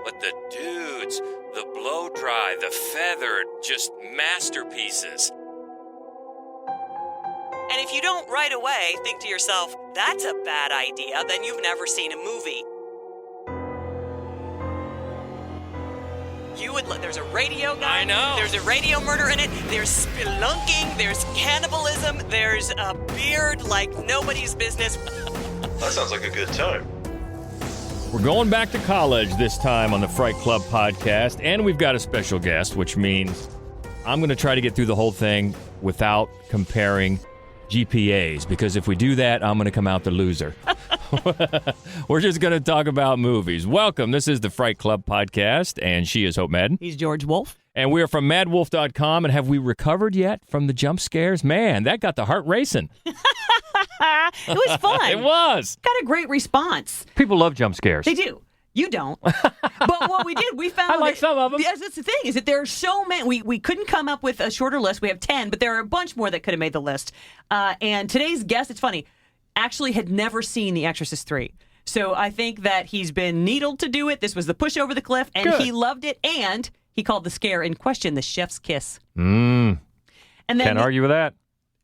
But the dudes, the blow dry, the feathered, just masterpieces. And if you don't right away think to yourself, that's a bad idea, then you've never seen a movie. There's a radio guy. I know. There's a radio murder in it. There's spelunking. There's cannibalism. There's a beard like nobody's business. That sounds like a good time. We're going back to college this time on the Fright Club podcast, and we've got a special guest, which means I'm going to try to get through the whole thing without comparing GPAs, because if we do that, I'm going to come out the loser. We're just going to talk about movies. Welcome. This is the Fright Club podcast, and she is Hope Madden. He's George Wolf. And we are from madwolf.com, and have we recovered yet from the jump scares? Man, that got the heart racing. It was fun. It was. Got a great response. People love jump scares. They do. You don't. But what we did, we found... I like some of them. Yes, that's the thing, is that there are so many. We couldn't come up with a shorter list. We have 10, but there are a bunch more that could have made the list. And today's guest, it's funny, actually had never seen The Exorcist 3. So I think that he's been needled to do it. This was the push over the cliff, and Good. he loved it. And he called the scare in question the chef's kiss. And And then can't argue with that.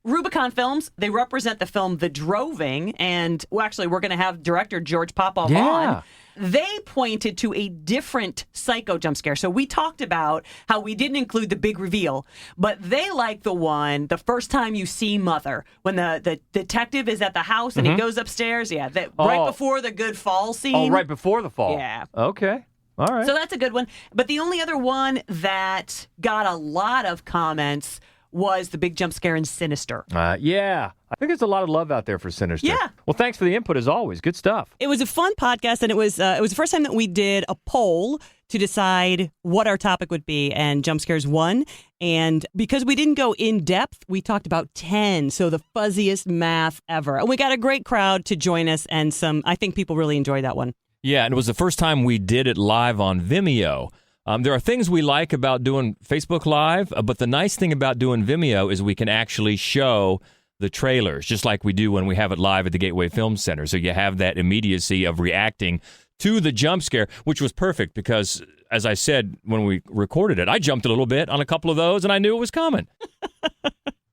Rubicon Films, they represent the film The Droving, and well, actually, we're going to have director George Popov on. They pointed to a different psycho jump scare. So we talked about how we didn't include the big reveal, but they like the one, the first time you see Mother, when the detective is at the house and he goes upstairs. Yeah, right before the good fall scene. Oh, right before the fall. Yeah. Okay. All right. So that's a good one. But the only other one that got a lot of comments was the big jump scare in Sinister. Yeah. I think there's a lot of love out there for Sinister. Yeah. Well, thanks for the input as always. Good stuff. It was a fun podcast, and it was the first time that we did a poll to decide what our topic would be, and jump scares won. And because we didn't go in depth, we talked about 10, so the fuzziest math ever. And we got a great crowd to join us, and I think people really enjoyed that one. Yeah, and it was the first time we did it live on Vimeo. There are things we like about doing Facebook Live, but the nice thing about doing Vimeo is we can actually show the trailers, just like we do when we have it live at the Gateway Film Center. So you have that immediacy of reacting to the jump scare, which was perfect because, as I said when we recorded it, I jumped a little bit on a couple of those, and I knew it was coming.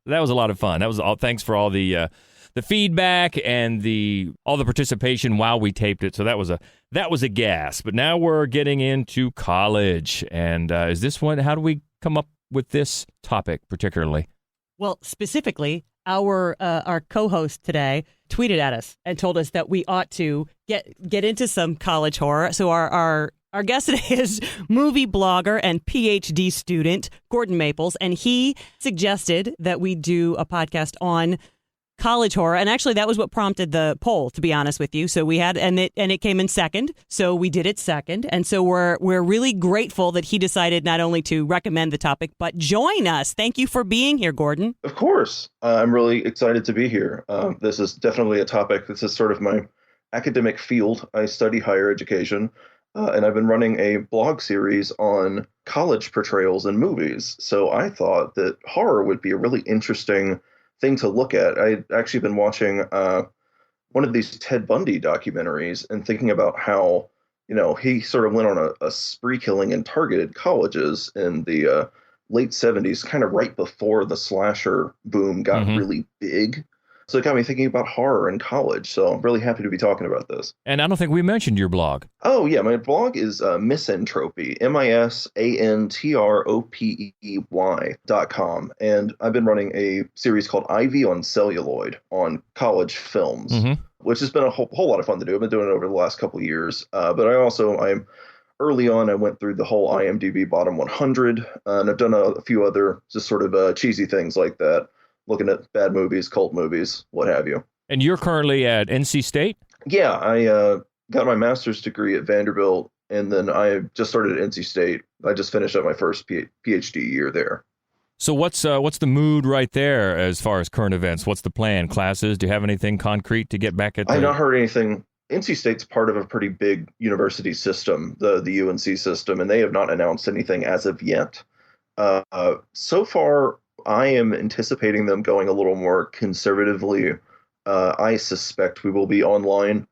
That was a lot of fun. That was all. Thanks for all the feedback and all the participation while we taped it. So that was a gas. But now we're getting into college, and is this one? How do we come up with this topic particularly? Well, specifically, our co-host today tweeted at us and told us that we ought to get into some college horror. So our guest today is movie blogger and PhD student Gordon Maples, and he suggested that we do a podcast on college horror, and actually that was what prompted the poll, to be honest with you. So we had, and it came in second, so we did it second, and so we're really grateful that he decided not only to recommend the topic but join us. Thank you for being here, Gordon. Of course. I'm really excited to be here. This is definitely a topic. This is sort of my academic field. I study higher education, and I've been running a blog series on college portrayals in movies. So I thought that horror would be a really interesting thing to look at. I'd actually been watching one of these Ted Bundy documentaries and thinking about how, he sort of went on a spree killing and targeted colleges in the late 70s, kind of right before the slasher boom got really big. So it got me thinking about horror in college. So I'm really happy to be talking about this. And I don't think we mentioned your blog. Oh, yeah. My blog is Misantropy, MISANTROPEY.com. And I've been running a series called Ivy on Celluloid on college films, which has been a whole lot of fun to do. I've been doing it over the last couple of years. But I'm early on, I went through the whole IMDb bottom 100, and I've done a few other just sort of cheesy things like that. Looking at bad movies, cult movies, what have you. And you're currently at NC State? Yeah, I got my master's degree at Vanderbilt, and then I just started at NC State. I just finished up my first PhD year there. So what's the mood right there as far as current events? What's the plan? Classes? Do you have anything concrete to get back at? I've not heard anything. NC State's part of a pretty big university system, the UNC system, and they have not announced anything as of yet. So far, I am anticipating them going a little more conservatively. I suspect we will be online,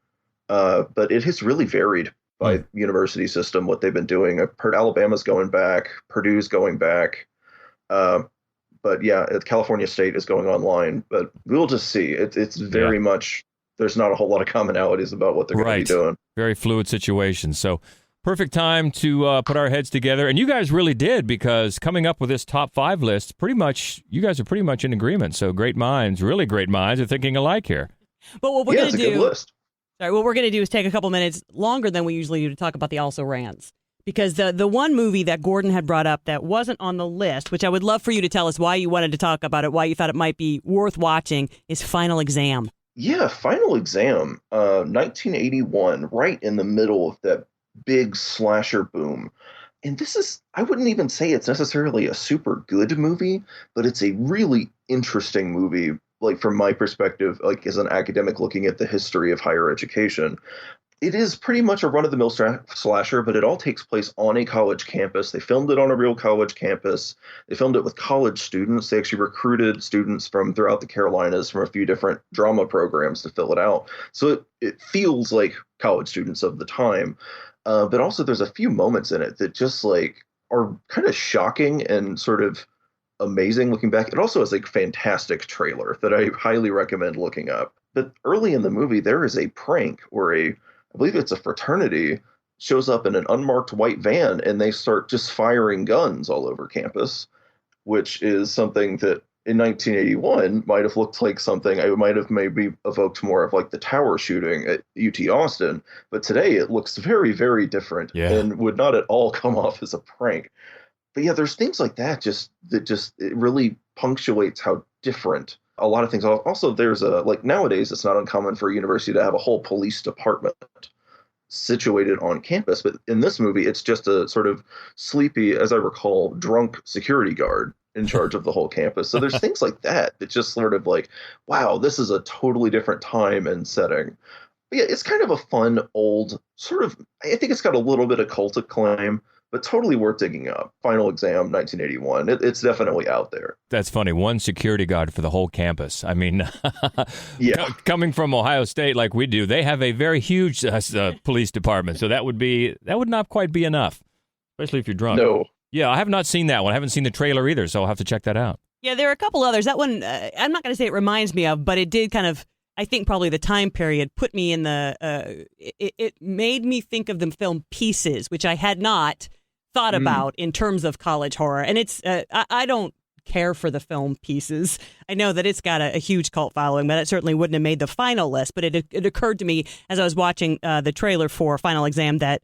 but it has really varied by university system, what they've been doing. I've heard Alabama's going back, Purdue's going back. But yeah, California State is going online. But we'll just see. It's very much, there's not a whole lot of commonalities about what they're going to be doing. Very fluid situation. So perfect time to put our heads together. And you guys really did, because coming up with this top 5 list, you guys are pretty much in agreement. So great minds, really great minds, are thinking alike here. But what we're going to do, it's a good list. Sorry, what we're going to do is take a couple minutes longer than we usually do to talk about the also rans. Because the one movie that Gordon had brought up that wasn't on the list, which I would love for you to tell us why you wanted to talk about it, why you thought it might be worth watching, is Final Exam. Yeah, Final Exam, 1981, right in the middle of that big slasher boom. And this is, I wouldn't even say it's necessarily a super good movie, but it's a really interesting movie, like from my perspective, like as an academic looking at the history of higher education. It is pretty much a run-of-the-mill slasher, but it all takes place on a college campus. They filmed it on a real college campus. They filmed it with college students. They actually recruited students from throughout the Carolinas from a few different drama programs to fill it out. So it feels like college students of the time. But also there's a few moments in it that just like are kind of shocking and sort of amazing looking back. It also has a fantastic trailer that I highly recommend looking up. But early in the movie, there is a prank where I believe it's a fraternity, shows up in an unmarked white van and they start just firing guns all over campus, which is something that in 1981 might have looked like something I might have maybe evoked more of like the tower shooting at UT Austin. But today it looks very, very different and would not at all come off as a prank. But yeah, there's things like that it really punctuates how different a lot of things. Also, there's like nowadays, it's not uncommon for a university to have a whole police department situated on campus. But in this movie, it's just a sort of sleepy, as I recall, drunk security guard in charge of the whole campus. So there's things like that just sort of like, wow, this is a totally different time and setting. But yeah, it's kind of a fun old sort of, I think it's got a little bit of cult acclaim, but totally worth digging up. Final Exam, 1981. It's definitely out there. That's funny. One security guard for the whole campus. I mean, coming from Ohio State like we do, they have a very huge police department. So that would not quite be enough, especially if you're drunk. No. Yeah, I have not seen that one. I haven't seen the trailer either, so I'll have to check that out. Yeah, there are a couple others. That one, I'm not going to say it reminds me of, but it did kind of, I think probably the time period put me in the, it made me think of the film Pieces, which I had not thought about in terms of college horror. And it's, I don't care for the film Pieces. I know that it's got a huge cult following, but it certainly wouldn't have made the final list. But it occurred to me as I was watching the trailer for Final Exam that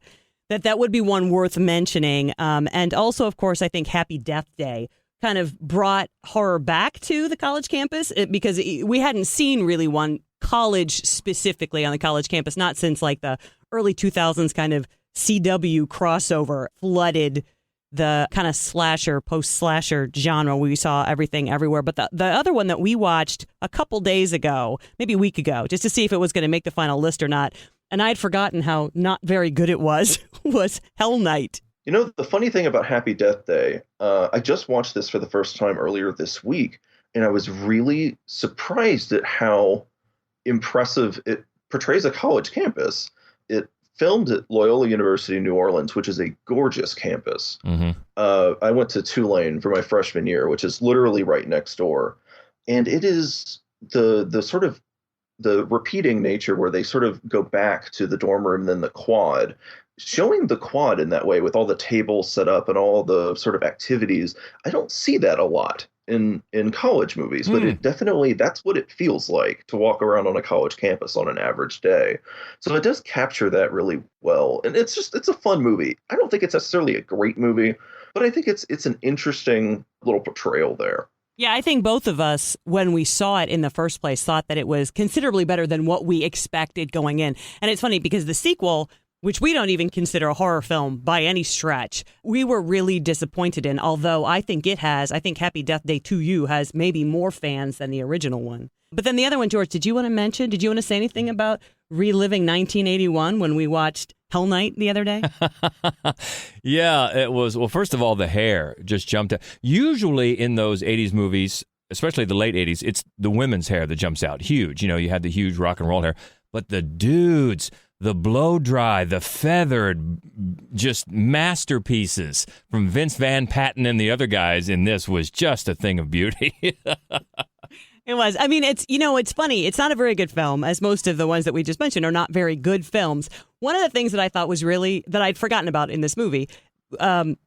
would be one worth mentioning. And also, of course, I think Happy Death Day kind of brought horror back to the college campus because we hadn't seen really one college specifically on the college campus, not since like the early 2000s kind of CW crossover flooded the kind of slasher, post-slasher genre. We saw everything everywhere. But the other one that we watched a couple days ago, maybe a week ago, just to see if it was going to make the final list or not, and I'd forgotten how not very good it was Hell Night. You know, the funny thing about Happy Death Day, I just watched this for the first time earlier this week, and I was really surprised at how impressive it portrays a college campus. It filmed at Loyola University, New Orleans, which is a gorgeous campus. Mm-hmm. I went to Tulane for my freshman year, which is literally right next door. And it is the sort of the repeating nature where they sort of go back to the dorm room and then the quad. Showing the quad in that way with all the tables set up and all the sort of activities, I don't see that a lot in college movies, but it definitely, that's what it feels like to walk around on a college campus on an average day. So it does capture that really well. And it's a fun movie. I don't think it's necessarily a great movie, but I think it's an interesting little portrayal there. Yeah, I think both of us, when we saw it in the first place, thought that it was considerably better than what we expected going in. And it's funny because the sequel, which we don't even consider a horror film by any stretch, we were really disappointed in, although I think Happy Death Day 2U has maybe more fans than the original one. But then the other one, George, did you want to say anything about reliving 1981 when we watched Hell Night the other day? Yeah, it was, well, first of all, the hair just jumped out. Usually in those 80s movies, especially the late 80s, it's the women's hair that jumps out. Huge. You know, you had the huge rock and roll hair. But the dudes, the blow dry, the feathered, just masterpieces from Vince Van Patten and the other guys in this was just a thing of beauty. It was. I mean, it's funny. It's not a very good film, as most of the ones that we just mentioned are not very good films. One of the things that I thought was that I'd forgotten about in this movie,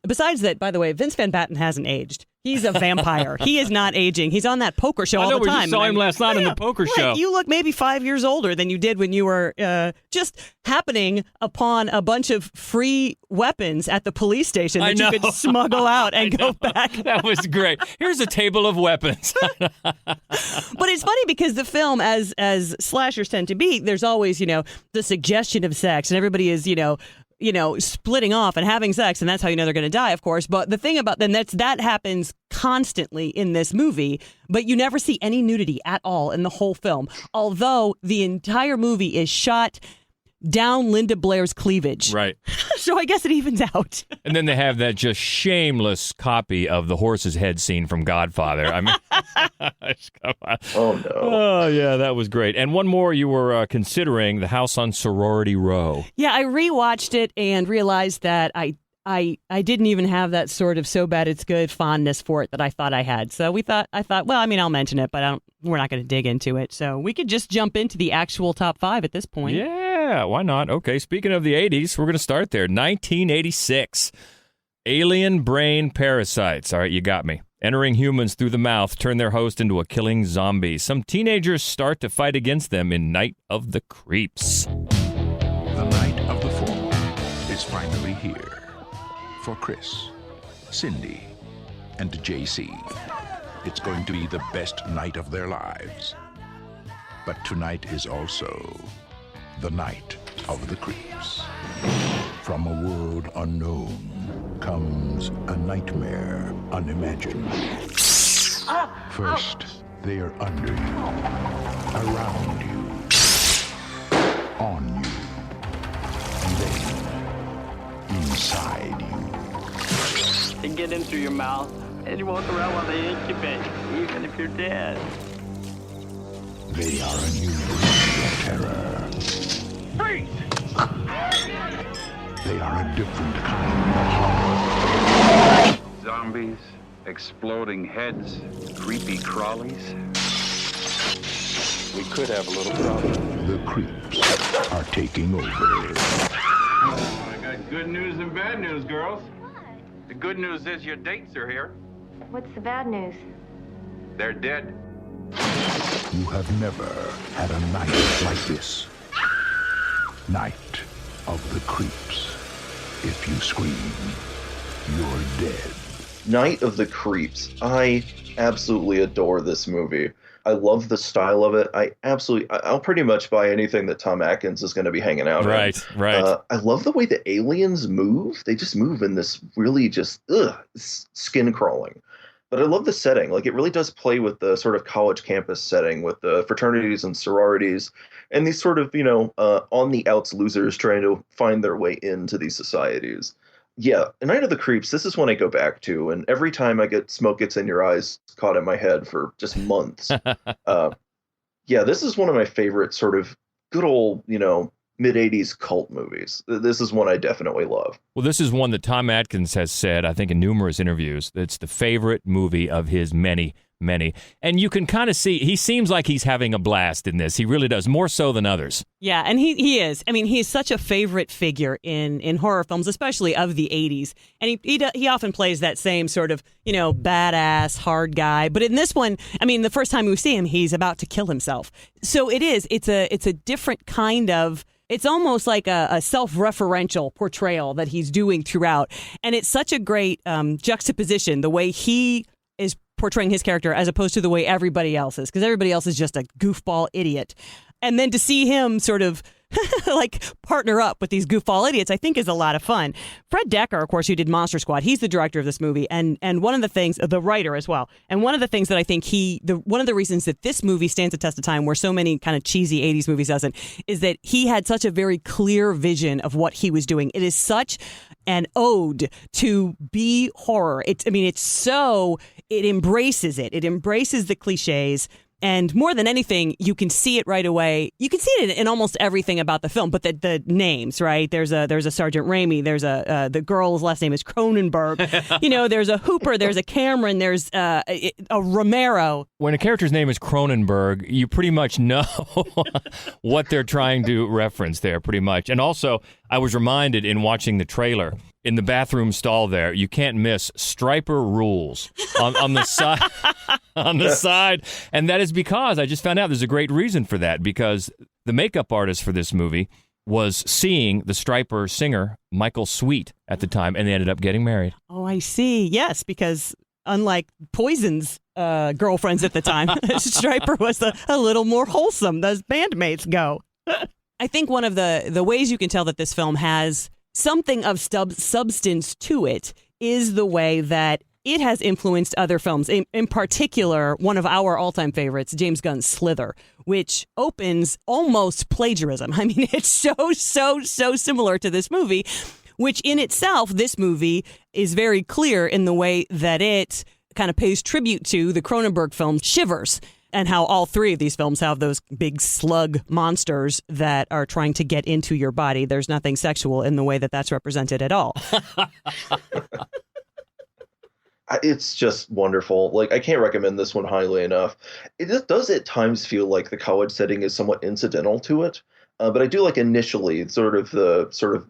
besides that, by the way, Vince Van Patten hasn't aged. He's a vampire. He is not aging. He's on that poker show all the time. We just saw him last night on the poker show. You look maybe 5 years older than you did when you were just happening upon a bunch of free weapons at the police station that you could smuggle out and go back. That was great. Here's a table of weapons. But it's funny because the film, as slashers tend to be, there's always, the suggestion of sex, and everybody is, splitting off and having sex, and that's how you know they're going to die, of course. But the thing about that happens constantly in this movie, but you never see any nudity at all in the whole film. Although the entire movie is shot down Linda Blair's cleavage. Right. So I guess it evens out. And then they have that just shameless copy of the horse's head scene from Godfather. I mean, come on. Oh, no. Oh, yeah, that was great. And one more you were considering, The House on Sorority Row. Yeah, I rewatched it and realized that I didn't even have that sort of so bad it's good fondness for it that I thought I had. So I thought, well, I mean, I'll mention it, but we're not going to dig into it. So we could just jump into the actual top 5 at this point. Yeah, why not? Okay, speaking of the 80s, we're going to start there. 1986, alien brain parasites. All right, you got me. Entering humans through the mouth, turn their host into a killing zombie. Some teenagers start to fight against them in Night of the Creeps. The night of the former is finally here. For Chris, Cindy, and JC, it's going to be the best night of their lives. But tonight is also the night of the creeps. From a world unknown comes a nightmare unimagined. First, they are under you, around you, on you, and then inside you. They get in through your mouth, and you walk around while they incubate, even if you're dead. They are a new breed of terror. Freeze! They are a different kind of horror. Zombies, exploding heads, creepy crawlies. We could have a little problem. The creeps are taking over. I got good news and bad news, girls. The good news is your dates are here. What's the bad news? They're dead. You have never had a night like this. Night of the creeps. If you scream, you're dead. Night of the Creeps. I absolutely adore this movie. I love the style of it. I'll pretty much buy anything that Tom Atkins is going to be hanging out in. Right. I love the way the aliens move. They just move in this really just skin crawling. But I love the setting. Like, it really does play with the sort of college campus setting with the fraternities and sororities and these sort of, on the outs losers trying to find their way into these societies. Yeah, Night of the Creeps, this is one I go back to. And every time I get Smoke Gets in Your Eyes caught in my head for just months. Yeah, this is one of my favorite sort of good old, mid-'80s cult movies. This is one I definitely love. Well, this is one that Tom Atkins has said, I think in numerous interviews, that's the favorite movie of his many, many. And you can kind of see, he seems like he's having a blast in this. He really does, more so than others. Yeah, and he is. I mean, he's such a favorite figure in horror films, especially of the 80s. And he often plays that same sort of, badass, hard guy. But in this one, I mean, the first time we see him, he's about to kill himself. So it's a different kind of, it's almost like a self-referential portrayal that he's doing throughout. And it's such a great juxtaposition, the way he is portraying his character as opposed to the way everybody else is, because everybody else is just a goofball idiot. And then to see him sort of like partner up with these goofball idiots, I think is a lot of fun. Fred Decker, of course, who did Monster Squad, he's the director of this movie, and one of the things, the writer as well. And one of the things that I think one of the reasons that this movie stands the test of time, where so many kind of cheesy 80s movies doesn't, is that he had such a very clear vision of what he was doing. It is such an ode to B horror. It embraces it. It embraces the cliches. And more than anything, you can see it right away. You can see it in almost everything about the film, but the names, right? There's a Sergeant Raimi. There's the girl's last name is Cronenberg. There's a Hooper. There's a Cameron. There's a Romero. When a character's name is Cronenberg, you pretty much know what they're trying to reference there, pretty much. And also, I was reminded in watching the trailer, in the bathroom stall there, you can't miss Striper Rules on the side. On the side. And that is because I just found out there's a great reason for that, because the makeup artist for this movie was seeing the Striper singer, Michael Sweet, at the time, and they ended up getting married. Oh, I see. Yes, because unlike Poison's girlfriends at the time, Striper was a little more wholesome, as bandmates go. I think one of the ways you can tell that this film has something of substance to it is the way that it has influenced other films. In particular, one of our all-time favorites, James Gunn's Slither, which opens almost plagiarism. I mean, it's so similar to this movie, which in itself, this movie is very clear in the way that it kind of pays tribute to the Cronenberg film Shivers, and how all three of these films have those big slug monsters that are trying to get into your body. There's nothing sexual in the way that that's represented at all. It's just wonderful. Like, I can't recommend this one highly enough. It does at times feel like the college setting is somewhat incidental to it. But I do like initially sort of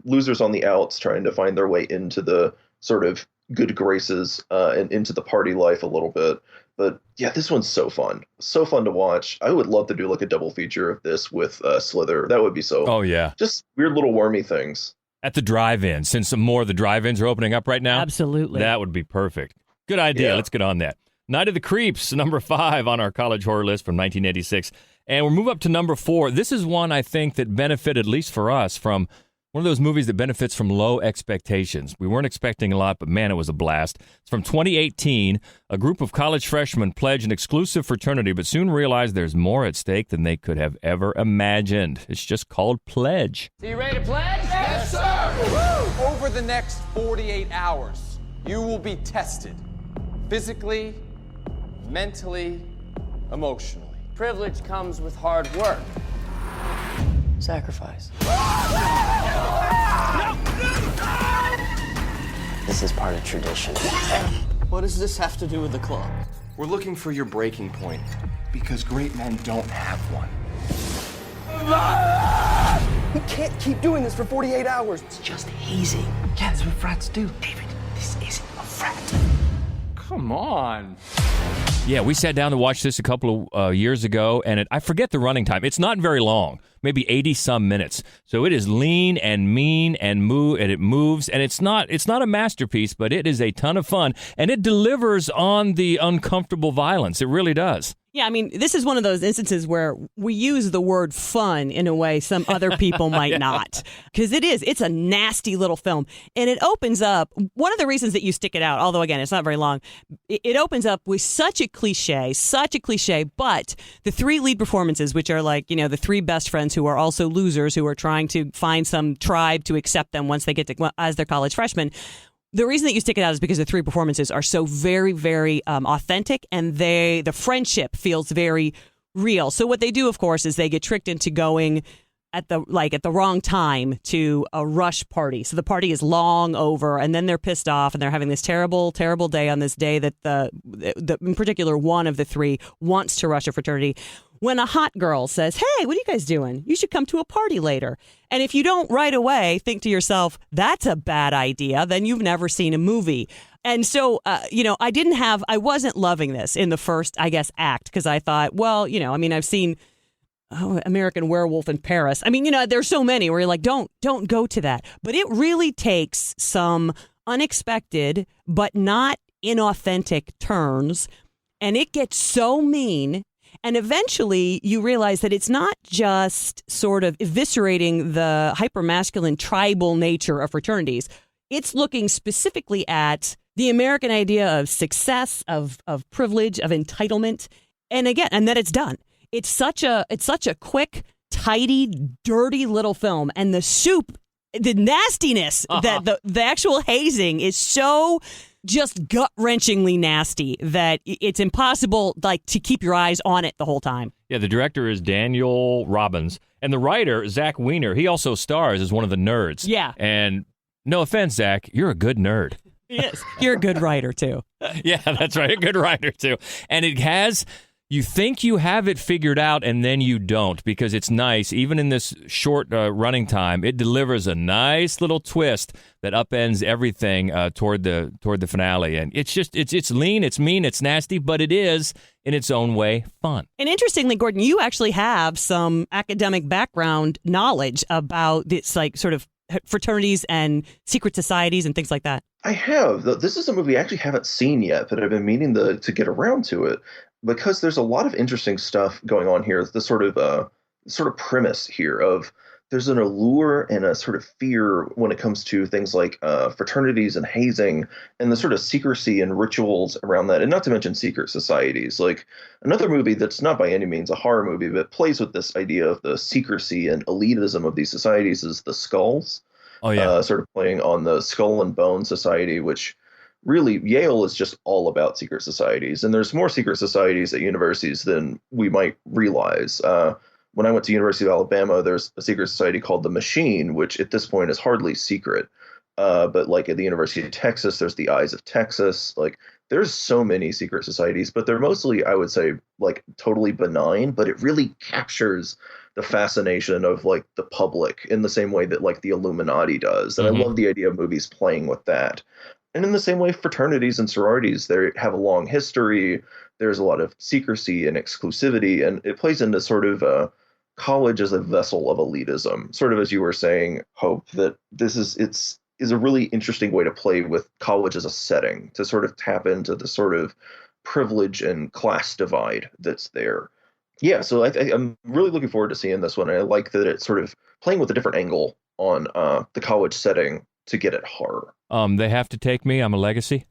losers on the outs trying to find their way into the sort of good graces and into the party life a little bit. But yeah, this one's so fun to watch. I would love to do like a double feature of this with Slither. That would be so. Oh yeah, just weird little wormy things at the drive-in. Since some more of the drive-ins are opening up right now, absolutely, that would be perfect. Good idea. Yeah. Let's get on that. Night of the Creeps, number 5 on our college horror list from 1986, and we'll move up to number 4. This is one I think that benefited, at least for us, from one of those movies that benefits from low expectations. We weren't expecting a lot, but man, it was a blast. It's from 2018. A group of college freshmen pledge an exclusive fraternity, but soon realize there's more at stake than they could have ever imagined. It's just called Pledge. So you ready to pledge? Yes, sir! Woo! Over the next 48 hours, you will be tested physically, mentally, emotionally. Privilege comes with hard work. Sacrifice. This is part of tradition. What does this have to do with the club? We're looking for your breaking point, because great men don't have one. We can't keep doing this for 48 hours. It's just hazing. Yeah, that's what frats do. David, this isn't a frat. Come on. Yeah, we sat down to watch this a couple of years ago, and I forget the running time. It's not very long, maybe 80-some minutes. So it is lean and mean and it moves, and it's not a masterpiece, but it is a ton of fun, and it delivers on the uncomfortable violence. It really does. Yeah, I mean, this is one of those instances where we use the word fun in a way some other people might not. Because it's a nasty little film. And it opens up, one of the reasons that you stick it out, although again, it's not very long, it opens up with such a cliche, but the 3 lead performances, which are like, the 3 best friends who are also losers, who are trying to find some tribe to accept them once they get to, as their college freshmen. The reason that you stick it out is because the 3 performances are so very, very authentic, and the friendship feels very real. So what they do, of course, is they get tricked into going at the wrong time to a rush party. So the party is long over, and then they're pissed off, and they're having this terrible, terrible day on this day that the in particular one of the 3 wants to rush a fraternity. When a hot girl says, "Hey, what are you guys doing? You should come to a party later." And if you don't right away think to yourself, that's a bad idea, then you've never seen a movie. And so, I wasn't loving this in the first, I guess, act, because I thought, well, I've seen American Werewolf in Paris. I mean, there's so many where you're like, don't go to that. But it really takes some unexpected but not inauthentic turns, and it gets so mean. And eventually you realize that it's not just sort of eviscerating the hypermasculine tribal nature of fraternities. It's looking specifically at the American idea of success, of privilege, of entitlement. And that it's done. It's such a quick, tidy, dirty little film. And the nastiness, that the actual hazing is so just gut-wrenchingly nasty that it's impossible like to keep your eyes on it the whole time. Yeah, the director is Daniel Robbins, and the writer, Zach Weiner, he also stars as one of the nerds. Yeah. And no offense, Zach, you're a good nerd. Yes. You're a good writer, too. Yeah, that's right. A good writer, too. And it has, you think you have it figured out, and then you don't, because it's nice. Even in this short running time, it delivers a nice little twist that upends everything toward the finale. And it's just, it's lean, it's mean, it's nasty, but it is, in its own way, fun. And interestingly, Gordon, you actually have some academic background knowledge about this, like, sort of fraternities and secret societies and things like that. I have. This is a movie I actually haven't seen yet, but I've been meaning to get around to it because there's a lot of interesting stuff going on here. The sort of premise here of there's an allure and a sort of fear when it comes to things like fraternities and hazing and the sort of secrecy and rituals around that, and not to mention secret societies. Like another movie that's not by any means a horror movie, but plays with this idea of the secrecy and elitism of these societies is The Skulls. Oh, yeah. Sort of playing on the Skull and Bone Society, which really Yale is just all about secret societies. And there's more secret societies at universities than we might realize. When I went to University of Alabama, there's a secret society called The Machine, which at this point is hardly secret. But like at the University of Texas, there's the Eyes of Texas. Like there's so many secret societies, but they're mostly, I would say, like totally benign, but it really captures the fascination of like the public in the same way that like the Illuminati does. And I love the idea of movies playing with that. And in the same way, fraternities and sororities, they have a long history. There's a lot of secrecy and exclusivity, and it plays into sort of college as a vessel of elitism. Sort of as you were saying, Hope, that this is a really interesting way to play with college as a setting, to sort of tap into the sort of privilege and class divide that's there. Yeah, so I'm really looking forward to seeing this one. And I like that it's sort of playing with a different angle on the college setting to get at horror. They Have to Take Me, I'm a Legacy.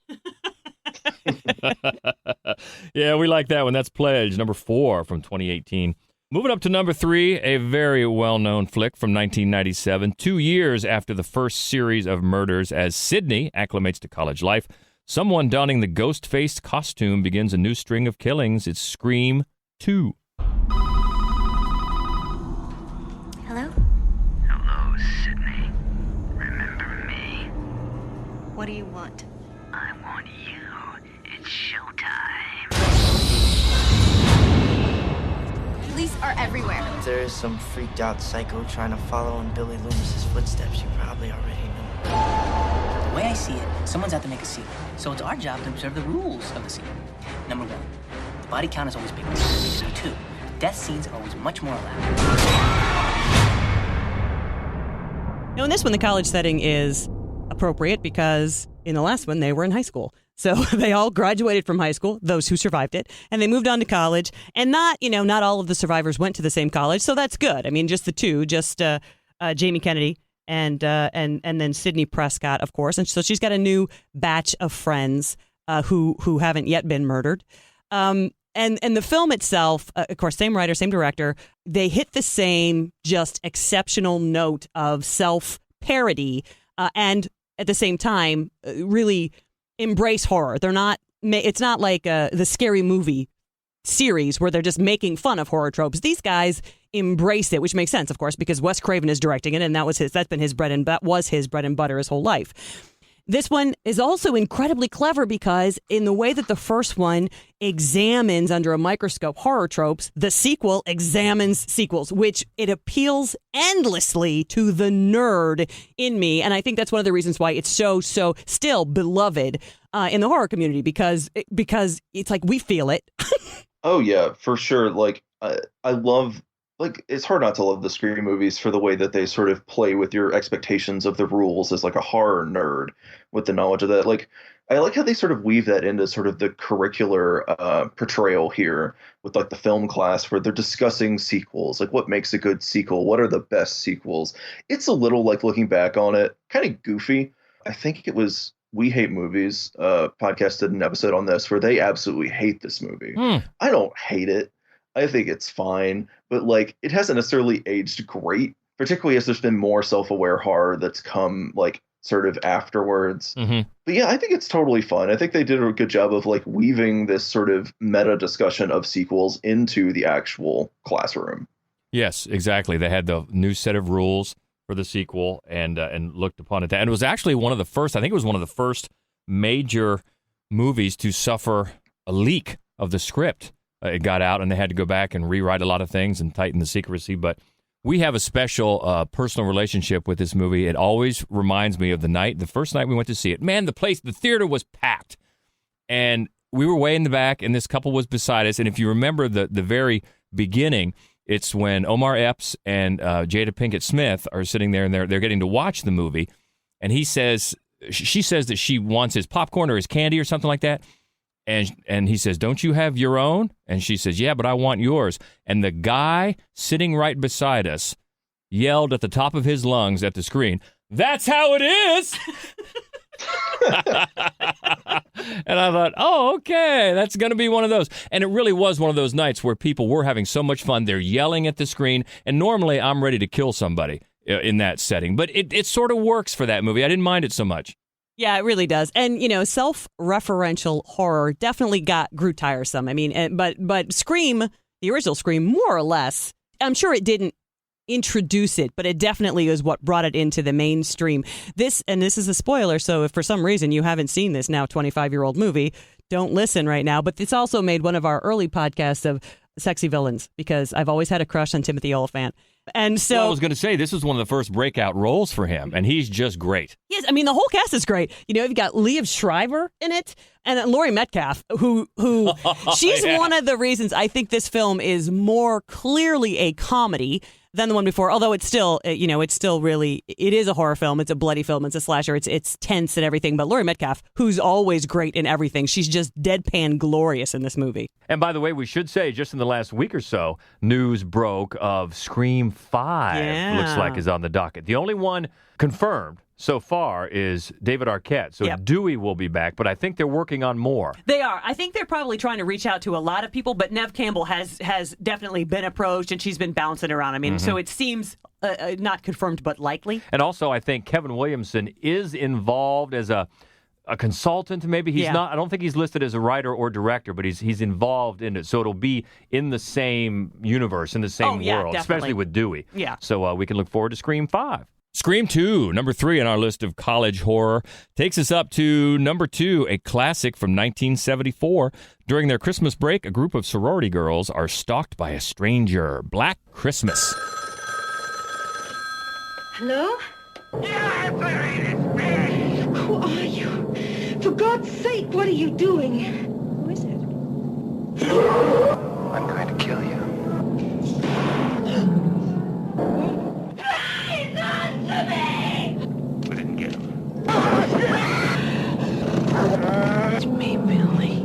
Yeah, we like that one. That's Pledge, number 4 from 2018. Moving up to number 3, a very well-known flick from 1997, 2 years after the first series of murders. As Sydney acclimates to college life, someone donning the ghost-faced costume begins a new string of killings. It's Scream 2. Hello? Hello, Sydney. Remember me? What do you want? I want you. It's showtime. Police are everywhere. There is some freaked out psycho trying to follow in Billy Loomis's footsteps. You probably already know. The way I see it, someone's out to make a scene. So it's our job to observe the rules of the scene. Number 1, the body count is always bigger. Number 2, death scenes are always much more elaborate. Now, in this one, the college setting is appropriate because in the last one, they were in high school. So they all graduated from high school, those who survived it, and they moved on to college. And not all of the survivors went to the same college, so that's good. I mean, just the two, Jamie Kennedy and then Sidney Prescott, of course. And so she's got a new batch of friends who haven't yet been murdered. And the film itself, of course, same writer, same director, they hit the same just exceptional note of self-parody and at the same time really embrace horror. They're not. It's not like the Scary Movie series where they're just making fun of horror tropes. These guys embrace it, which makes sense, of course, because Wes Craven is directing it, and that's been his bread and butter his whole life. This one is also incredibly clever because in the way that the first one examines under a microscope horror tropes, the sequel examines sequels, which it appeals endlessly to the nerd in me. And I think that's one of the reasons why it's so still beloved in the horror community because it's like we feel it. Oh, yeah, for sure. Like, I love... Like, it's hard not to love the Scream movies for the way that they sort of play with your expectations of the rules as like a horror nerd with the knowledge of that. Like, I like how they sort of weave that into sort of the curricular portrayal here with like the film class where they're discussing sequels, like what makes a good sequel, what are the best sequels. It's a little like looking back on it, kind of goofy. I think it was We Hate Movies podcast did an episode on this where they absolutely hate this movie. I don't hate it. I think it's fine, but like it hasn't necessarily aged great, particularly as there's been more self-aware horror that's come like sort of afterwards. Mm-hmm. But yeah, I think it's totally fun. I think they did a good job of like weaving this sort of meta discussion of sequels into the actual classroom. Yes, exactly. They had the new set of rules for the sequel and looked upon it. And it was actually one of the first, I think it was one of the first major movies to suffer a leak of the script. It got out and they had to go back and rewrite a lot of things and tighten the secrecy. But we have a special personal relationship with this movie. It always reminds me of the first night we went to see it. Man, the theater was packed. And we were way in the back and this couple was beside us. And if you remember the very beginning, it's when Omar Epps and Jada Pinkett Smith are sitting there and they're getting to watch the movie. And she says that she wants his popcorn or his candy or something like that. And he says, "Don't you have your own?" And she says, "Yeah, but I want yours." And the guy sitting right beside us yelled at the top of his lungs at the screen, "That's how it is!" And I thought, oh, okay, that's going to be one of those. And it really was one of those nights where people were having so much fun. They're yelling at the screen. And normally I'm ready to kill somebody in that setting. But it sort of works for that movie. I didn't mind it so much. Yeah, it really does. And, self-referential horror definitely grew tiresome. I mean, but Scream, the original Scream, more or less, I'm sure it didn't introduce it, but it definitely is what brought it into the mainstream. This is a spoiler, so if for some reason you haven't seen this now 25-year-old movie, don't listen right now. But it's also made one of our early podcasts of sexy villains, because I've always had a crush on Timothy Olyphant. And so I was going to say, this is one of the first breakout roles for him, and he's just great. Yes, I mean, the whole cast is great. You've got Liev Schreiber in it, and Laurie Metcalf, who she's one of the reasons I think this film is more clearly a comedy than the one before. Although it's still, it is a horror film. It's a bloody film. It's a slasher. It's tense and everything. But Laurie Metcalf, who's always great in everything, she's just deadpan glorious in this movie. And by the way, we should say, just in the last week or so, news broke of Scream 5, looks like, is on the docket. The only one confirmed so far is David Arquette. So Dewey will be back, but I think they're working on more. They are. I think they're probably trying to reach out to a lot of people, but Neve Campbell has definitely been approached, and she's been bouncing around. I mean, so it seems not confirmed, but likely. And also, I think Kevin Williamson is involved as a consultant, maybe. He's not. I don't think he's listed as a writer or director, but he's involved in it. So it'll be in the same universe, in the same world, definitely. especially with Dewey. Yeah. So we can look forward to Scream 5. Scream 2, number 3 on our list of college horror, takes us up to number 2, a classic from 1974. During their Christmas break, a group of sorority girls are stalked by a stranger. Black Christmas. Hello? Who are you? For God's sake, what are you doing? Who is it? I'm going to kill you. We didn't get him. It's me, Billy.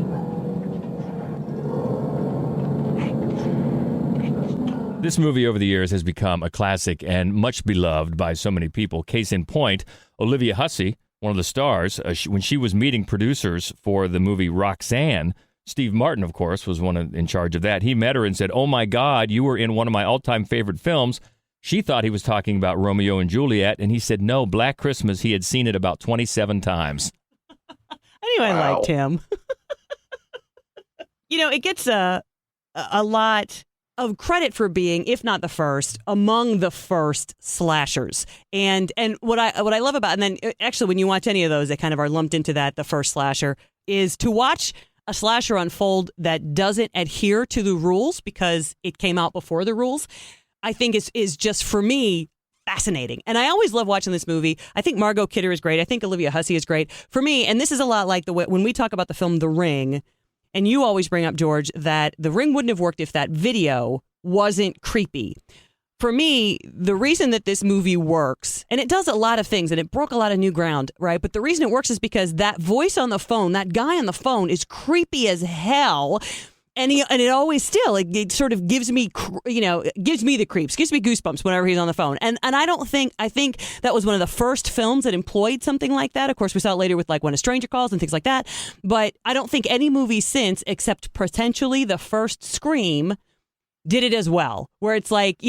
This movie over the years has become a classic and much beloved by so many people. Case in point, Olivia Hussey, one of the stars, when she was meeting producers for the movie Roxanne, Steve Martin, of course, was in charge of that. He met her and said, "Oh my God, you were in one of my all-time favorite films." She thought he was talking about Romeo and Juliet, and he said, no, Black Christmas. He had seen it about 27 times. I knew I liked him. It gets a lot of credit for being, if not the first, among the first slashers. And what I love about, and then actually when you watch any of those, they kind of are lumped into that, the first slasher, is to watch a slasher unfold that doesn't adhere to the rules because it came out before the rules. I think is just, for me, fascinating. And I always love watching this movie. I think Margot Kidder is great. I think Olivia Hussey is great. For me, and this is a lot like the way when we talk about the film The Ring, and you always bring up, George, that The Ring wouldn't have worked if that video wasn't creepy. For me, the reason that this movie works, and it does a lot of things, and it broke a lot of new ground, right? But the reason it works is because that voice on the phone, that guy on the phone is creepy as hell. And it always still, it sort of gives me, gives me the creeps, gives me goosebumps whenever he's on the phone. And I think that was one of the first films that employed something like that. Of course, we saw it later with like When a Stranger Calls and things like that. But I don't think any movie since, except potentially the first Scream, did it as well. Where it's like,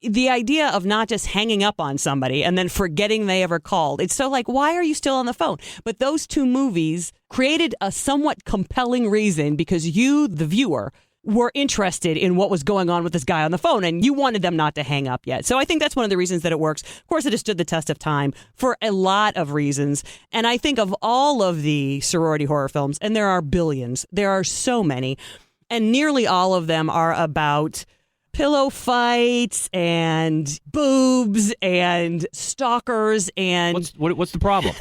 the idea of not just hanging up on somebody and then forgetting they ever called. It's so like, why are you still on the phone? But those two movies created a somewhat compelling reason because you, the viewer, were interested in what was going on with this guy on the phone and you wanted them not to hang up yet. So I think that's one of the reasons that it works. Of course, it has stood the test of time for a lot of reasons. And I think of all of the sorority horror films, and there are billions, there are so many, and nearly all of them are about pillow fights and boobs and stalkers and what's the problem?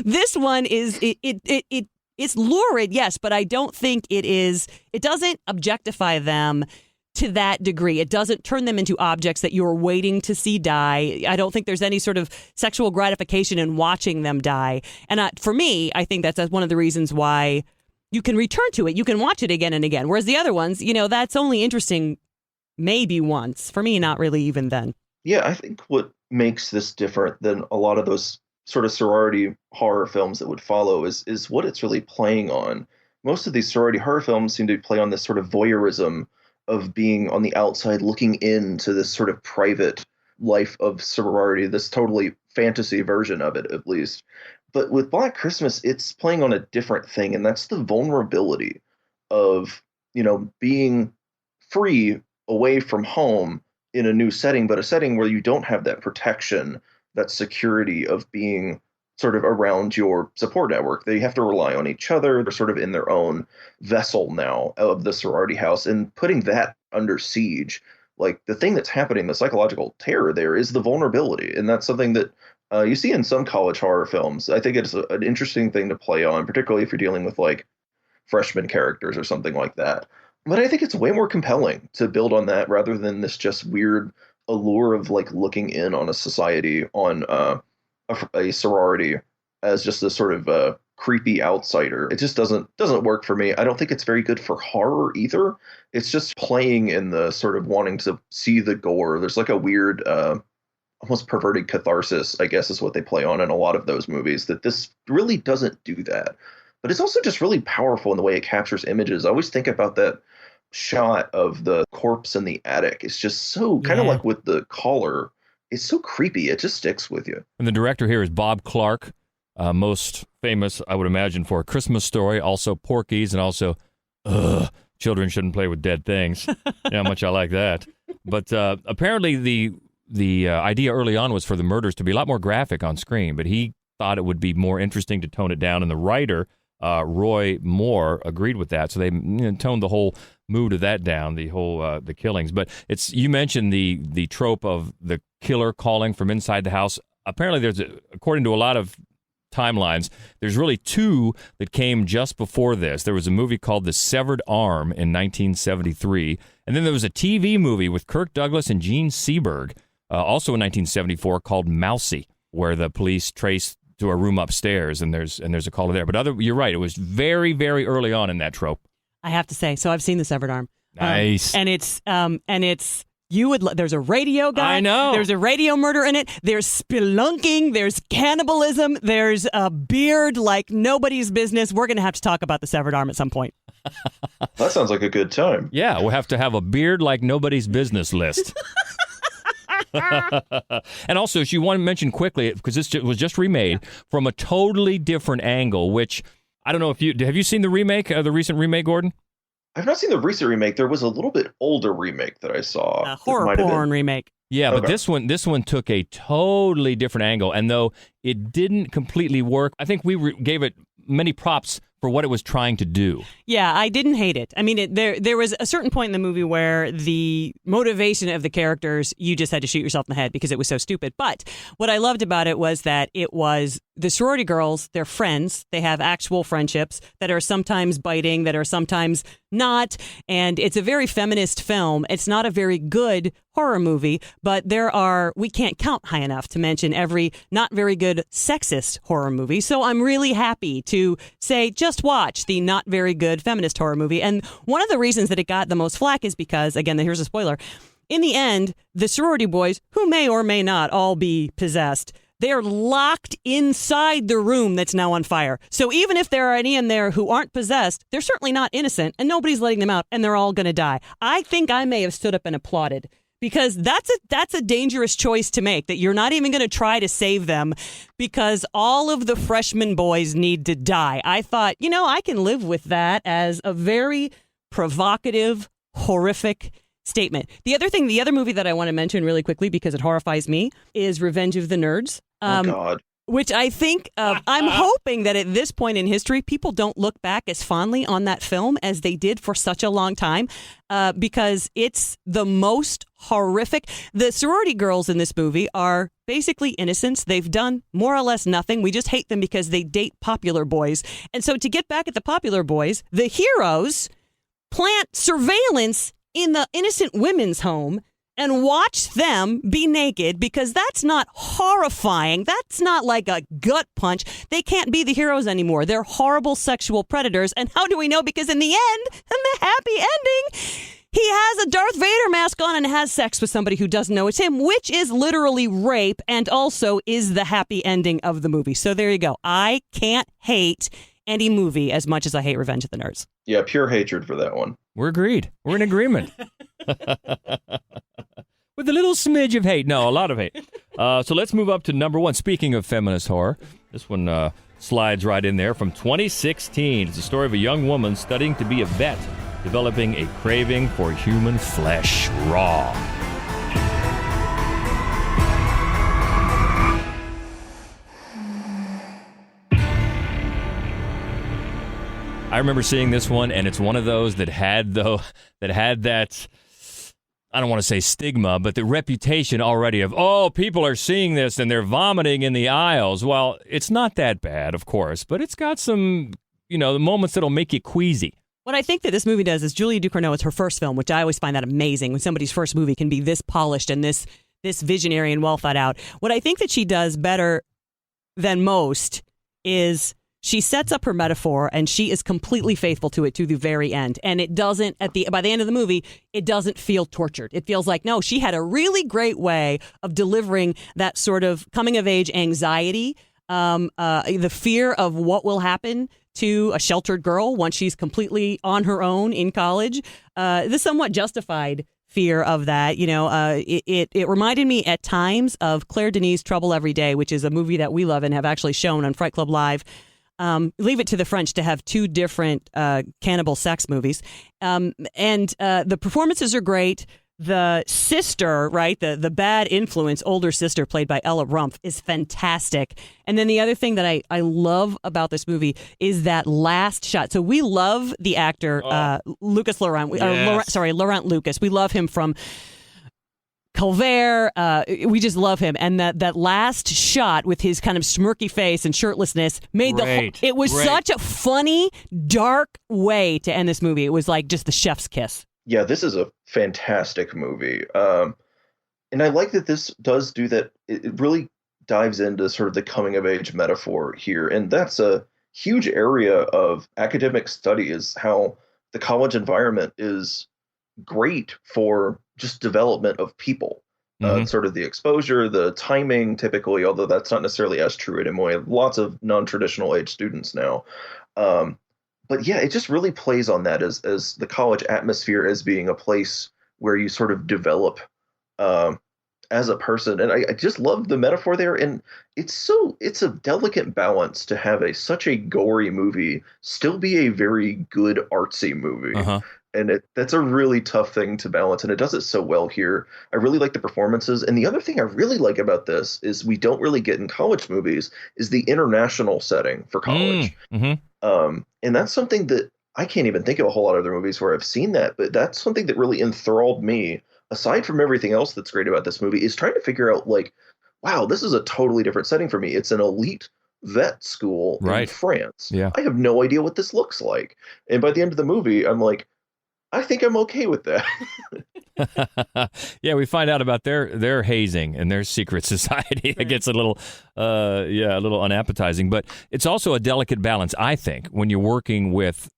This one is it's lurid, yes, but I don't think it doesn't objectify them to that degree. It doesn't turn them into objects that you're waiting to see die. I don't think there's any sort of sexual gratification in watching them die. And for me, I think that's one of the reasons why you can return to it. You can watch it again and again. Whereas the other ones, that's only interesting maybe once. For me, not really even then. Yeah, I think what makes this different than a lot of those sort of sorority horror films that would follow is what it's really playing on. Most of these sorority horror films seem to play on this sort of voyeurism of being on the outside looking into this sort of private life of sorority, this totally fantasy version of it, at least. But with Black Christmas, it's playing on a different thing, and that's the vulnerability of, being free away from home in a new setting, but a setting where you don't have that protection, that security of being sort of around your support network. They have to rely on each other. They're sort of in their own vessel now of the sorority house, and putting that under siege. Like, the thing that's happening, the psychological terror there is the vulnerability. And that's something that you see in some college horror films. I think it's an interesting thing to play on, particularly if you're dealing with like freshman characters or something like that. But I think it's way more compelling to build on that rather than this just weird allure of like looking in on a society, on a sorority as just a sort of creepy outsider. It just doesn't work for me. I don't think it's very good for horror either. It's just playing in the sort of wanting to see the gore. There's like a weird, almost perverted catharsis, I guess is what they play on in a lot of those movies, that this really doesn't do that. But it's also just really powerful in the way it captures images. I always think about that shot of the corpse in the attic. It's just so kind of like with the collar. It's so creepy. It just sticks with you. And the director here is Bob Clark, most famous, I would imagine, for A Christmas Story, also Porky's, and also Children Shouldn't Play with Dead Things. How much I like that. But apparently the idea early on was for the murders to be a lot more graphic on screen, but he thought it would be more interesting to tone it down, and the writer, Roy Moore, agreed with that. So they toned the whole mood of that down, the whole the killings. But you mentioned the trope of the killer calling from inside the house. Apparently, according to a lot of timelines, there's really two that came just before this. There was a movie called The Severed Arm in 1973, and then there was a TV movie with Kirk Douglas and Gene Seberg, also in 1974, called Mousy, where the police trace to a room upstairs, and there's a caller there. But you're right, it was very, very early on in that trope. I have to say, so I've seen The Severed Arm. Nice. And it's there's a radio guy. I know. There's a radio murder in it. There's spelunking. There's cannibalism. There's a beard like nobody's business. We're going to have to talk about The Severed Arm at some point. That sounds like a good time. Yeah, we'll have to have a beard like nobody's business list. And also, she wanted to mention quickly, because this was just remade from a totally different angle, which I don't know if have you seen the remake, the recent remake, Gordon? I've not seen the recent remake. There was a little bit older remake that I saw. A horror porn remake. Yeah, Okay. but this one took a totally different angle, and though it didn't completely work, I think we gave it many props for what it was trying to do. Yeah, I didn't hate it. I mean, there was a certain point in the movie where the motivation of the characters, you just had to shoot yourself in the head because it was so stupid. But what I loved about it was that it was the sorority girls, they're friends. They have actual friendships that are sometimes biting, that are sometimes not. And it's a very feminist film. It's not a very good horror movie, but we can't count high enough to mention every not very good sexist horror movie. So I'm really happy to say, just watch the not very good feminist horror movie. And one of the reasons that it got the most flack is because, again, here's a spoiler. In the end, the sorority boys, who may or may not all be possessed, they're locked inside the room that's now on fire. So even if there are any in there who aren't possessed, they're certainly not innocent, and nobody's letting them out, and they're all going to die. I think I may have stood up and applauded because that's a dangerous choice to make, that you're not even going to try to save them because all of the freshman boys need to die. I thought, I can live with that as a very provocative, horrific statement. The other movie that I want to mention really quickly because it horrifies me is Revenge of the Nerds. Oh, God. Which I think, I'm hoping that at this point in history, people don't look back as fondly on that film as they did for such a long time, because it's the most horrific. The sorority girls in this movie are basically innocents. They've done more or less nothing. We just hate them because they date popular boys. And so to get back at the popular boys, the heroes plant surveillance in the innocent women's home and watch them be naked, because that's not horrifying. That's not like a gut punch. They can't be the heroes anymore. They're horrible sexual predators. And how do we know? Because in the end, in the happy ending, he has a Darth Vader mask on and has sex with somebody who doesn't know it's him, which is literally rape and also is the happy ending of the movie. So there you go. I can't hate any movie as much as I hate Revenge of the Nerds. Yeah, pure hatred for that one. We're agreed. We're in agreement. With a little smidge of hate. No, a lot of hate. So let's move up to number one. Speaking of feminist horror, this one slides right in there from 2016. It's the story of a young woman studying to be a vet, developing a craving for human flesh raw. I remember seeing this one, and it's one of those that had that, I don't want to say stigma, but the reputation already of, people are seeing this and they're vomiting in the aisles. Well, it's not that bad, of course, but it's got some, the moments that'll make you queasy. What I think that this movie does is Julia Ducournau, it's her first film, which I always find that amazing when somebody's first movie can be this polished and this visionary and well thought out. What I think that she does better than most is she sets up her metaphor and she is completely faithful to it to the very end. And it doesn't, by the end of the movie, it doesn't feel tortured. It feels like, no, she had a really great way of delivering that sort of coming of age anxiety, the fear of what will happen to a sheltered girl once she's completely on her own in college. The somewhat justified fear of that. It reminded me at times of Claire Denis' Trouble Every Day, which is a movie that we love and have actually shown on Fright Club Live. Leave it to the French to have two different cannibal sex movies. And the performances are great. The sister, right, the bad influence, older sister played by Ella Rumpf is fantastic. And then the other thing that I love about this movie is that last shot. So we love the actor, Lucas Laurent. Laurent Lucas. We love him from Colbert, we just love him, and that last shot with his kind of smirky face and shirtlessness made it was such a funny, dark way to end this movie. It was like just the chef's kiss. Yeah, this is a fantastic movie, and I like that this does do that. It really dives into sort of the coming of age metaphor here, and that's a huge area of academic study, is how the college environment is great for just development of people. Sort of the exposure, the timing, typically, although that's not necessarily as true anymore. We have lots of non-traditional age students now. But yeah, it just really plays on that as the college atmosphere as being a place where you sort of develop as a person. And I just love the metaphor there. And it's a delicate balance to have such a gory movie still be a very good artsy movie. And that's a really tough thing to balance, and it does it so well here. I really like the performances. And the other thing I really like about this is we don't really get in college movies is the international setting for college. And that's something that I can't even think of a whole lot of other movies where I've seen that, but that's something that really enthralled me, aside from everything else that's great about this movie, is trying to figure out, like, wow, this is a totally different setting for me. It's an elite vet school in France. Yeah. I have no idea what this looks like. And by the end of the movie, I'm like, I think I'm okay with that. Yeah, we find out about their hazing and their secret society. It gets a little unappetizing, but it's also a delicate balance, I think, when you're working with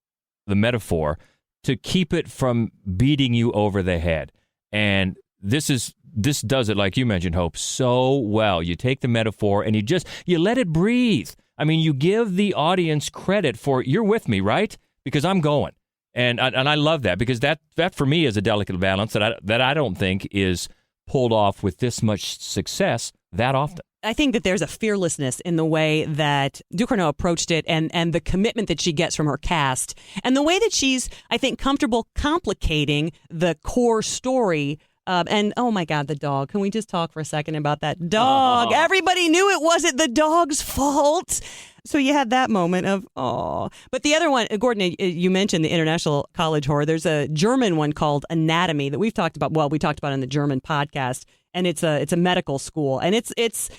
the metaphor to keep it from beating you over the head. And this does it, like you mentioned, Hope, so well. You take the metaphor and you let it breathe. I mean, you give the audience credit for, you're with me, right? Because I'm going. And I love that because that for me is a delicate balance that I don't think is pulled off with this much success that often. I think that there's a fearlessness in the way that Ducournau approached it and the commitment that she gets from her cast and the way that she's, I think, comfortable complicating the core story. And oh my God, the dog. Can we just talk for a second about that dog? Everybody knew it wasn't the dog's fault. So you had that moment of, oh. But the other one, Gordon, you mentioned the international college horror. There's a German one called Anatomy that we've talked about. Well, we talked about in the German podcast. And it's a medical school, and it's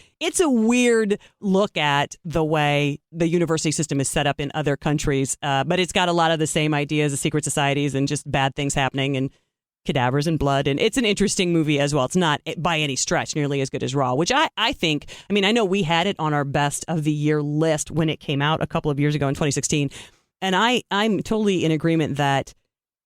a weird look at the way the university system is set up in other countries. But it's got a lot of the same ideas of secret societies and just bad things happening and cadavers and blood. And it's an interesting movie as well. It's not by any stretch nearly as good as Raw, which I think. I mean, I know we had it on our best of the year list when it came out a couple of years ago in 2016, and I'm totally in agreement that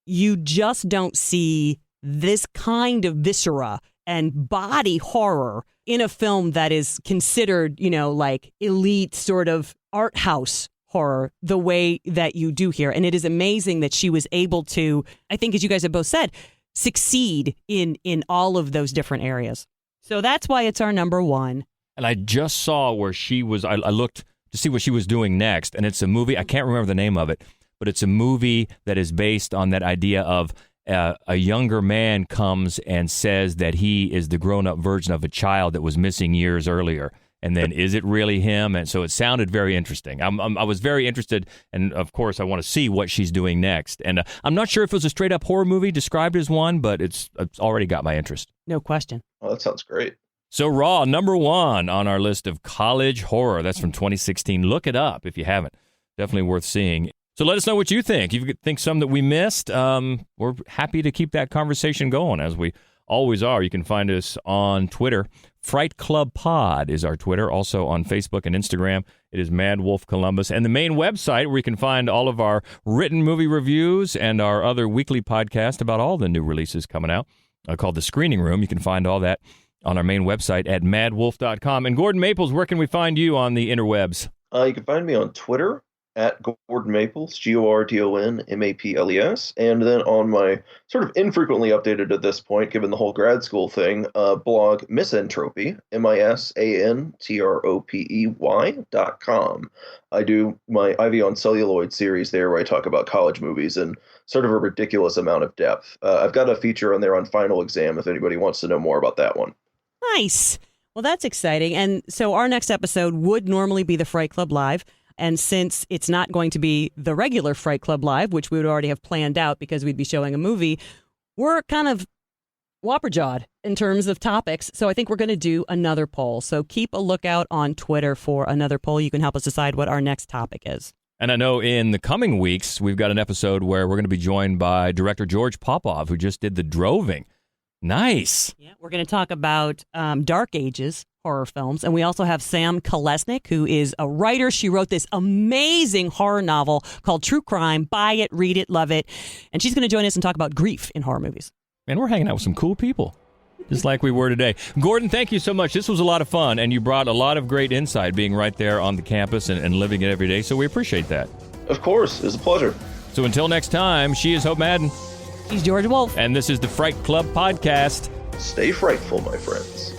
you just don't see this kind of viscera and body horror in a film that is considered, like elite sort of art house horror the way that you do here. And it is amazing that she was able to, I think, as you guys have both said, succeed in all of those different areas. So that's why it's our number one. And I just saw where she was, I looked to see what she was doing next. And it's a movie, I can't remember the name of it, but it's a movie that is based on that idea of a younger man comes and says that he is the grown-up version of a child that was missing years earlier. And then is it really him? And so it sounded very interesting. I was very interested. And, of course, I want to see what she's doing next. And I'm not sure if it was a straight-up horror movie described as one, but it's already got my interest. No question. Oh, that sounds great. So Raw, number one on our list of college horror. That's from 2016. Look it up if you haven't. Definitely worth seeing. So let us know what you think. If you think some that we missed, we're happy to keep that conversation going, as we always are. You can find us on Twitter. Fright Club Pod is our Twitter. Also on Facebook and Instagram, it is Mad Wolf Columbus. And the main website where you can find all of our written movie reviews and our other weekly podcast about all the new releases coming out, called The Screening Room. You can find all that on our main website at madwolf.com. And Gordon Maples, where can we find you on the interwebs? You can find me on Twitter at Gordon Maples, GORDONMAPLES, and then on my sort of infrequently updated at this point, given the whole grad school thing, blog Misantropy, MISANTROPEY.com. I do my Ivy on Celluloid series there where I talk about college movies in sort of a ridiculous amount of depth. I've got a feature on there on Final Exam if anybody wants to know more about that one. Nice. Well, that's exciting. And so our next episode would normally be the Fright Club Live. And since it's not going to be the regular Fright Club Live, which we would already have planned out because we'd be showing a movie, we're kind of whopper-jawed in terms of topics. So I think we're going to do another poll. So keep a lookout on Twitter for another poll. You can help us decide what our next topic is. And I know in the coming weeks, we've got an episode where we're going to be joined by director George Popov, who just did The Droving. Nice. Yeah, we're going to talk about Dark Ages horror films. And we also have Sam Kolesnik, who is a writer. She wrote this amazing horror novel called True Crime. Buy it, read it, love it. And she's going to join us and talk about grief in horror movies. Man, we're hanging out with some cool people, just like we were today. Gordon, thank you so much. This was a lot of fun, and you brought a lot of great insight being right there on the campus and living it every day, so we appreciate that. Of course. It's a pleasure. So until next time, she is Hope Madden. He's George Wolf. And this is the Fright Club Podcast. Stay frightful, my friends.